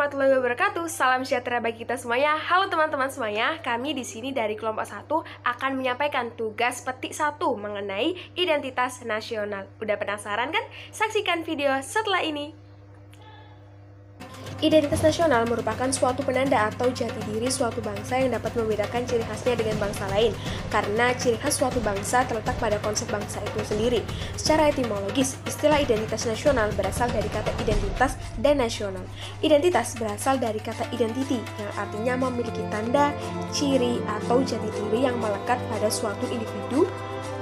warahmatullahi wabarakatuh. Salam sejahtera bagi kita semuanya. Halo teman-teman semuanya. Kami di sini dari kelompok 1 akan menyampaikan tugas petik 1 mengenai identitas nasional. Udah penasaran kan? Saksikan video setelah ini. Identitas nasional merupakan suatu penanda atau jati diri suatu bangsa yang dapat membedakan ciri khasnya dengan bangsa lain. Karena ciri khas suatu bangsa terletak pada konsep bangsa itu sendiri. Secara etimologis, istilah identitas nasional berasal dari kata identitas dan nasional. Identitas berasal dari kata identity yang artinya memiliki tanda, ciri, atau jati diri yang melekat pada suatu individu,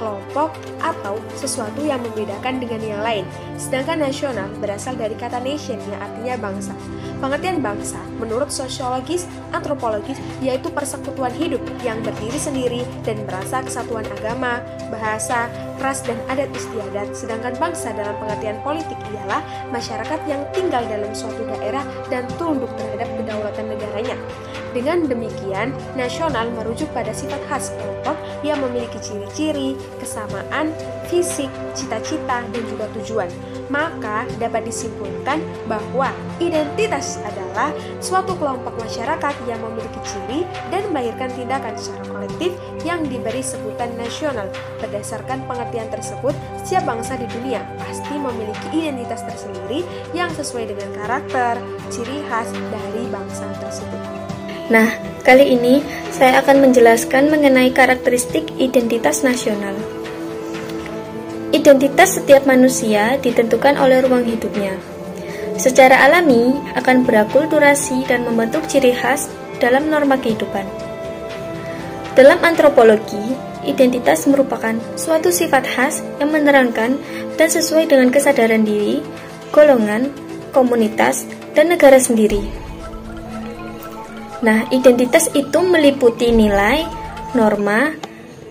kelompok, atau sesuatu yang membedakan dengan yang lain. Sedangkan nasional berasal dari kata nation yang artinya bangsa. Pengertian bangsa menurut sosiologis, antropologis yaitu persekutuan hidup yang berdiri sendiri dan merasa kesatuan agama, bahasa, ras, dan adat istiadat. Sedangkan bangsa dalam pengertian politik ialah masyarakat yang tinggal dalam suatu daerah dan tunduk terhadap kedaulatan negaranya. Dengan demikian, nasional merujuk pada sifat khas kelompok yang memiliki ciri-ciri, kesamaan, fisik, cita-cita, dan juga tujuan. Maka dapat disimpulkan bahwa identitas adalah suatu kelompok masyarakat yang memiliki ciri dan melahirkan tindakan secara kolektif yang diberi sebutan nasional. Berdasarkan pengertian tersebut, setiap bangsa di dunia pasti memiliki identitas tersendiri yang sesuai dengan karakter, ciri khas dari bangsa tersebut. Nah, kali ini saya akan menjelaskan mengenai karakteristik identitas nasional. Identitas setiap manusia ditentukan oleh ruang hidupnya. Secara alami akan berakulturasi dan membentuk ciri khas dalam norma kehidupan. Dalam antropologi, identitas merupakan suatu sifat khas yang menerangkan dan sesuai dengan kesadaran diri, golongan, komunitas, dan negara sendiri. Nah, identitas itu meliputi nilai, norma,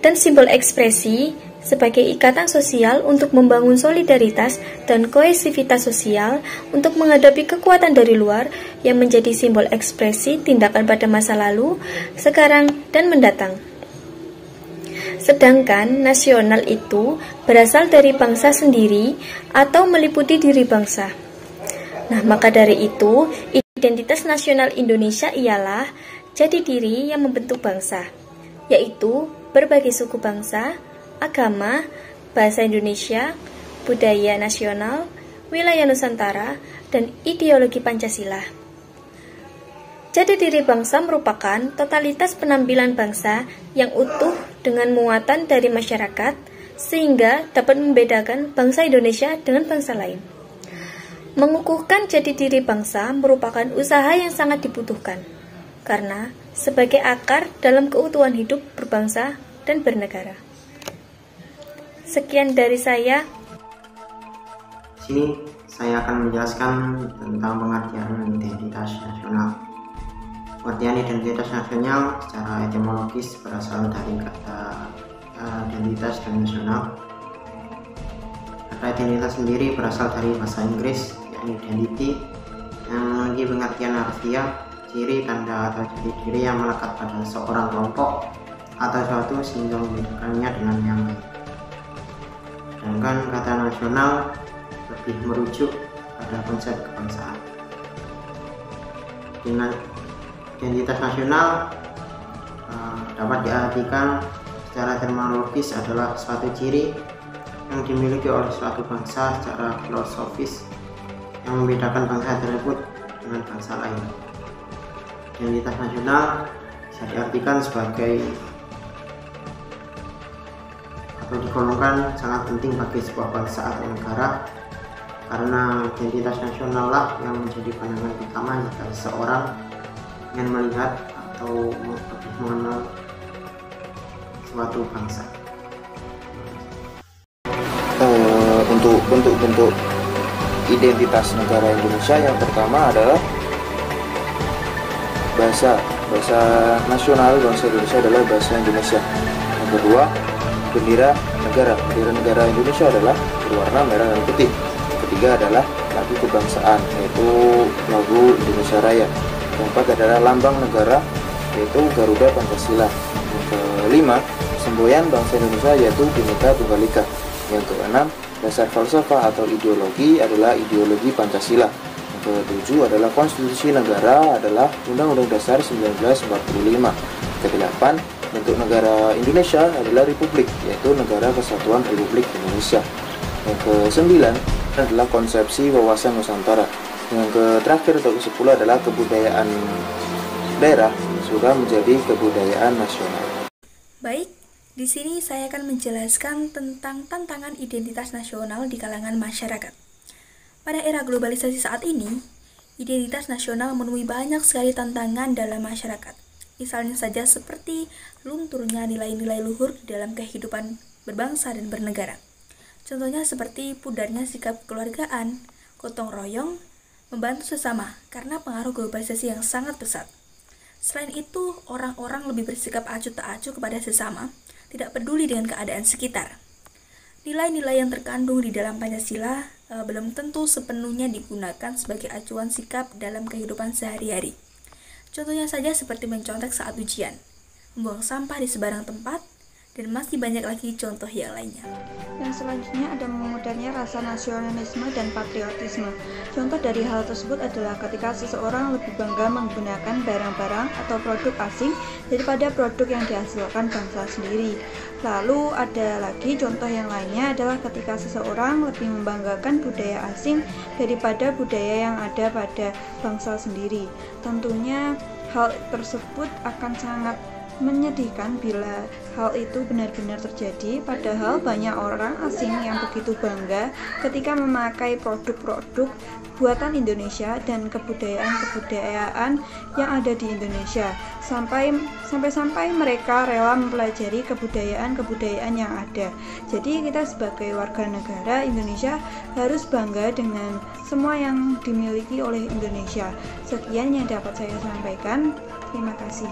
dan simbol ekspresi sebagai ikatan sosial untuk membangun solidaritas dan kohesivitas sosial untuk menghadapi kekuatan dari luar yang menjadi simbol ekspresi tindakan pada masa lalu, sekarang, dan mendatang. Sedangkan nasional itu berasal dari bangsa sendiri atau meliputi diri bangsa. Nah, maka dari itu, identitas nasional Indonesia ialah jati diri yang membentuk bangsa, yaitu berbagai suku bangsa, agama, bahasa Indonesia, budaya nasional, wilayah Nusantara, dan ideologi Pancasila. Jati diri bangsa merupakan totalitas penampilan bangsa yang utuh dengan muatan dari masyarakat, sehingga dapat membedakan bangsa Indonesia dengan bangsa lain. Mengukuhkan jati diri bangsa merupakan usaha yang sangat dibutuhkan, karena sebagai akar dalam keutuhan hidup berbangsa dan bernegara. Sekian dari saya. Sini saya akan menjelaskan tentang pengertian identitas nasional. Pengertian identitas nasional secara etimologis berasal dari kata identitas dan nasional. Kata identitas sendiri berasal dari bahasa Inggris, yakni identity, yang memiliki pengertian harfiah, ciri, tanda, atau jati diri yang melekat pada seorang kelompok atau suatu sehingga membedakannya dengan yang lain. Sedangkan kata nasional lebih merujuk pada konsep kebangsaan. Dengan identitas nasional dapat diartikan secara terminologis adalah suatu ciri yang dimiliki oleh suatu bangsa secara filosofis yang membedakan bangsa tersebut dengan bangsa lain. Identitas nasional bisa diartikan sebagai atau digolongkan sangat penting bagi sebuah bangsa atau negara, karena identitas nasional lah yang menjadi pandangan utama jika seseorang ingin melihat atau lebih mengenal suatu bangsa. Untuk bentuk-bentuk identitas negara Indonesia, yang pertama adalah bahasa nasional bangsa Indonesia adalah bahasa Indonesia. Yang kedua, bendera negara Indonesia adalah berwarna merah dan putih. Yang ketiga adalah lagu kebangsaan, yaitu lagu Indonesia Raya. Yang keempat adalah lambang negara, yaitu Garuda Pancasila. Yang kelima, semboyan bangsa Indonesia, yaitu Bhinneka Tunggal Ika. Yang keenam, dasar falsafah atau ideologi adalah ideologi Pancasila. Yang ke-7 adalah konstitusi negara adalah Undang-Undang Dasar 1945. Ke-8, bentuk negara Indonesia adalah republik, yaitu Negara Kesatuan Republik Indonesia. Yang ke-9 adalah konsepsi wawasan Nusantara. Yang terakhir atau ke-10 adalah kebudayaan daerah sudah menjadi kebudayaan nasional. Baik, di sini saya akan menjelaskan tentang tantangan identitas nasional di kalangan masyarakat. Pada era globalisasi saat ini, identitas nasional menemui banyak sekali tantangan dalam masyarakat. Misalnya saja seperti lunturnya nilai-nilai luhur di dalam kehidupan berbangsa dan bernegara. Contohnya seperti pudarnya sikap kekeluargaan, gotong royong, membantu sesama karena pengaruh globalisasi yang sangat pesat. Selain itu, orang-orang lebih bersikap acuh tak acuh kepada sesama, tidak peduli dengan keadaan sekitar. Nilai-nilai yang terkandung di dalam Pancasila belum tentu sepenuhnya digunakan sebagai acuan sikap dalam kehidupan sehari-hari. Contohnya saja seperti mencontek saat ujian, membuang sampah di sebarang tempat, dan masih banyak lagi contoh yang lainnya. Yang selanjutnya ada memudarnya rasa nasionalisme dan patriotisme. Contoh dari hal tersebut adalah ketika seseorang lebih bangga menggunakan barang-barang atau produk asing daripada produk yang dihasilkan bangsa sendiri. Lalu ada lagi contoh yang lainnya adalah ketika seseorang lebih membanggakan budaya asing daripada budaya yang ada pada bangsa sendiri. Tentunya hal tersebut akan sangat menyedihkan bila hal itu benar-benar terjadi, padahal banyak orang asing yang begitu bangga ketika memakai produk-produk buatan Indonesia dan kebudayaan-kebudayaan yang ada di Indonesia, sampai mereka rela mempelajari kebudayaan-kebudayaan yang ada. Jadi kita sebagai warga negara Indonesia harus bangga dengan semua yang dimiliki oleh Indonesia. Sekian yang dapat saya sampaikan. Terima kasih.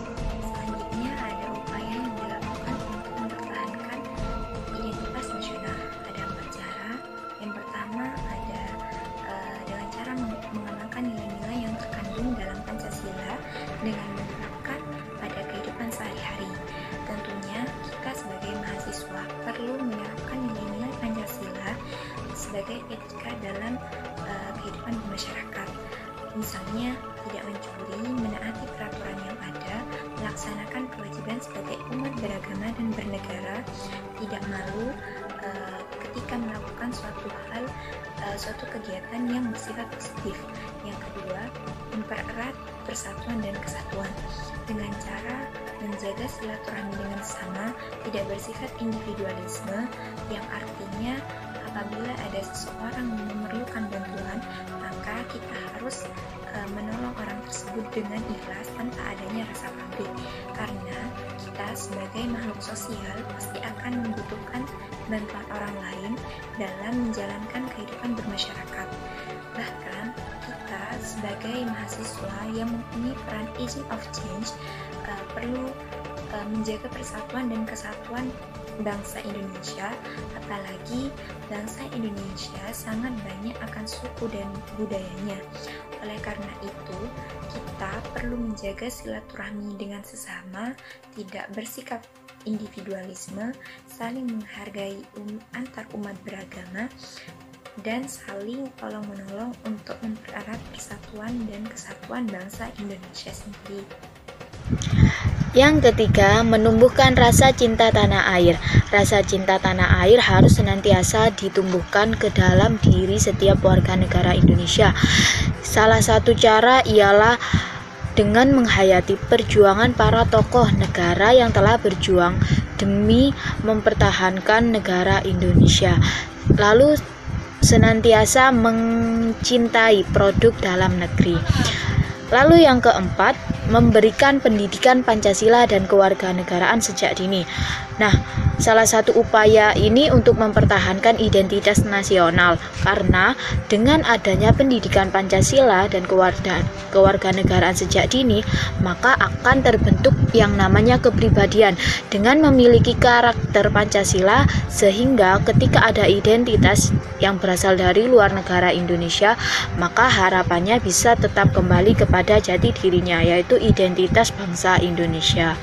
Dengan menerapkan pada kehidupan sehari-hari. Tentunya kita sebagai mahasiswa perlu menerapkan nilai-nilai Pancasila sebagai etika dalam kehidupan bermasyarakat. Misalnya, tidak mencuri, menaati peraturan yang ada, melaksanakan kewajiban sebagai umat beragama dan bernegara, tidak malu ketika melakukan suatu kegiatan yang bersifat positif. Yang kedua, mempererat persatuan dan kesatuan dengan cara menjaga silaturahmi dengan sesama, tidak bersifat individualisme, yang artinya apabila ada seseorang yang memerlukan bantuan, maka kita harus menolong orang tersebut dengan ikhlas tanpa adanya rasa pamrih, karena kita sebagai makhluk sosial pasti akan membutuhkan bantuan orang lain dalam menjalankan kehidupan bermasyarakat. Bahkan kita sebagai mahasiswa yang mempunyai peran agent of change perlu menjaga persatuan dan kesatuan bangsa Indonesia, apalagi bangsa Indonesia sangat banyak akan suku dan budayanya. Oleh karena itu, kita perlu menjaga silaturahmi dengan sesama, tidak bersikap individualisme, saling menghargai antar umat beragama, dan saling tolong-menolong untuk mempererat persatuan dan kesatuan bangsa Indonesia sendiri. Yang ketiga, menumbuhkan rasa cinta tanah air. Rasa cinta tanah air harus senantiasa ditumbuhkan ke dalam diri setiap warga negara Indonesia. Salah satu cara ialah dengan menghayati perjuangan para tokoh negara yang telah berjuang demi mempertahankan negara Indonesia. Lalu senantiasa mencintai produk dalam negeri. Lalu yang keempat, memberikan pendidikan Pancasila dan kewarganegaraan sejak dini. Nah, salah satu upaya ini untuk mempertahankan identitas nasional, karena dengan adanya pendidikan Pancasila dan kewarganegaraan sejak dini, maka akan terbentuk yang namanya kepribadian dengan memiliki karakter Pancasila, sehingga ketika ada identitas yang berasal dari luar negara Indonesia, maka harapannya bisa tetap kembali kepada jati dirinya, yaitu identitas bangsa Indonesia.